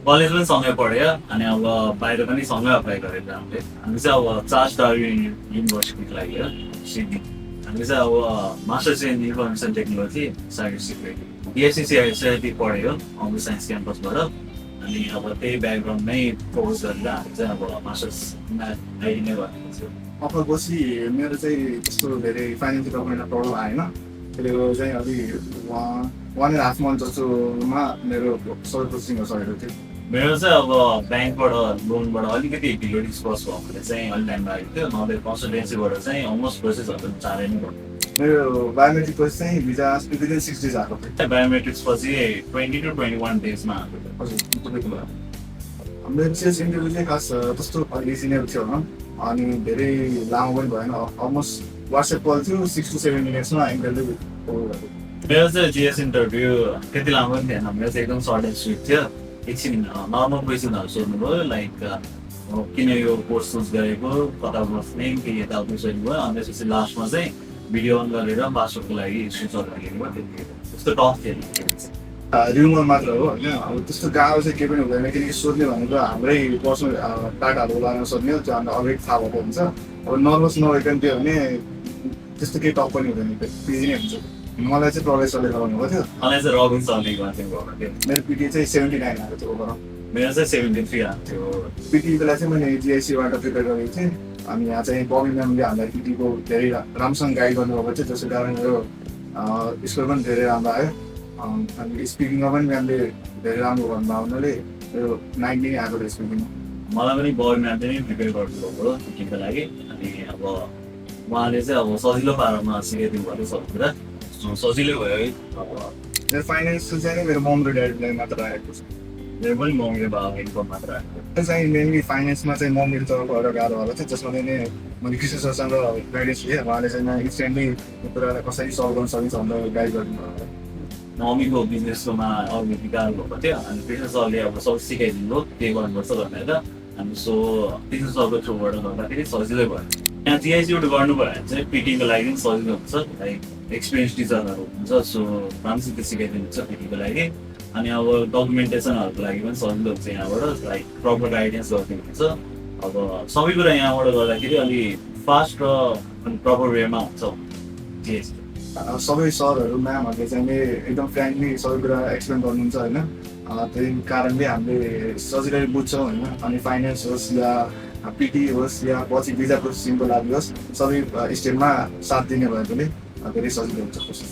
college पनि सँगै पढ्यो अनि अब बाहिर पनि सँगै अप्लाई गरेको हामी चाहिँ अब चार्ज डार्विन युनिभर्सिटीको लागि हो सिडनी हामीले चाहिँ अब masters in information technology cyber security BSc पढ्यो अङ्ग्लो साइन्स क्याम्पसबाट अनि अब त्यही ब्याकग्राउन्डमै फोकस गरेर हामी चाहिँ अब मास्टर्समा आइने भएको छ अफर पछि मेरो चाहिँ त्यस्तो धेरै फाइनेन्सियल डकुमेन्टमा प्रब्लम आएन त्यसले गर्दा चाहिँ अलि 1.5 month जस्तोमा मेरो सबै प्रोसेसिङहरू सकेको थियो मेरो चाहिँ अब ब्याङ्कबाट लोनबाट अलिकति ढिलो डिस्पर्स भएकोले चाहिँ अलिक टाइम लागेको थियो नभए कन्सल्टेन्सीबाट चाहिँ अलमोस्ट प्रोसेसहरू चाँडै नै भयो मेरो बायोमेट्रिक पछि चाहिँ भिजा विदिन 6 days आएको थियो बायोमेट्रिक्स पछि 20 to 21 डेजमा आएको थियो हजुर तपाईँको भयो मेरो सेल्स इन्टरभ्यू चाहिँ खास त्यस्तो इजी नै थियो होला अनि धेरै लामो पनि भएन अलमोस्ट वाट्सएप कल थियो 6 to 7 minutesमा इन्टरभ्यू मेरो चाहिँ जिएस इन्टरभ्यू त्यति लामो पनि थिएन मेरो चाहिँ एकदम सर्ट एन्ड स्विट थियो एकछिन नर्मल क्वेसनहरू सोध्नुभयो लाइक किन यो कोर्स चुज गरेको कता बस्ने के यताउति सोध्नुभयो अनि त्यसपछि लास्टमा चाहिँ भिडियो अन गरेर पासवर्डको लागि स्विच अन गरेको त्यति त्यस्तो टफ थिएन रिमोट मात्र हो होइन अब त्यस्तो गाह्रो चाहिँ केही पनि हुँदैन किनकि सोध्ने भनेको हाम्रै पर्सनल डाटाहरू लगाएर सोध्ने हो त्यो हामीलाई अलरेडी थाहा भएको हुन्छ अब नर्भस नभइकन त्यो भने त्यस्तो केही टफ पनि हुँदैन इजी नै हुन्छ मलाई चाहिँ प्रवेश सरले गराउनु भएको थियो मलाई चाहिँ रबिन सरले गर्थ्यो मेरो पिटी चाहिँ 79 आएको थियो ओभरअल मेरो चाहिँ 73 आएको थियो पिटी बेला चाहिँ मैले जिआइसीबाट प्रिपेयर गरेको थिएँ अनि यहाँ चाहिँ बबी म्यामले हामीलाई पिटीको धेरै राम्रोसँग गाइड गर्नुभएको थियो त्यसै कारण मेरो स्कोर पनि धेरै राम्रो आयो अनि स्पिकिङमा पनि म्यामले धेरै राम्रो भन्नुभयो हुनाले मेरो 90 आएको थियो स्पिकिङमा मलाई पनि बबी म्यामले नै प्रिपेयर गर्नुभएको पिटीको लागि अनि अब उहाँले चाहिँ अब सजिलो पारामा सिकाइदिनु भएको सब कुरा सजिलै भयो है मेरो फाइनेन्सियल चाहिँ मेरो मम र ड्याडीलाई मात्र आएको छ मेरो पनि मम्मी बाबा इन्कम मात्र आएको त्यो चाहिँ मेनली फाइनेन्समा चाहिँ मम्मीको तर्फबाट गाह्रो भएको थियो जसमा नै मैले कृष्ण सरसँग गाइडेन्स लिएँ उहाँले चाहिँ इन्स्टेन्टली त्यो कुरालाई कसरी सल्भ गर्न सकिन्छ भनेर गाइड गरिदिनु मम्मीको बिजनेसकोमा अलिकति गाह्रो भएको थियो अनि कृष्ण सरले अब सब सिकाइदिनु के गर्नुपर्छ भनेर हामी सो कृष्ण सरको थ्रुबाट गर्दाखेरि सजिलै भयो यहाँ जिआइसीबाट गर्नुभयो भने चाहिँ पिटीको लागि पनि सजिलो हुन्छ लाइक एक्सपिरियन्स टिचरहरू हुन्छ सो राम्रोसित सिकाइदिनुहुन्छ पिटीको लागि अनि अब डकुमेन्टेसनहरूको लागि पनि सजिलो हुन्छ यहाँबाट लाइक प्रपर गाइडेन्स गरिदिनुहुन्छ अब सबै कुरा यहाँबाट गर्दाखेरि अलिक फास्ट र प्रपर वेमा हुन्छ जिएससी सबै सरहरू म्यामहरूले चाहिँ एकदम फ्रेन्डली सबै कुरा एक्सप्लेन गर्नुहुन्छ होइन त्यही कारणले हामीले सजिलै बुझ्छौँ होइन अनि फाइनेन्स होस् या पिटी होस् या पछि भिजा प्रोसेसिङको लागि होस् सबै स्टेपमा साथ दिने भएकोले धेरै सजिलो हुन्छ प्रोसेस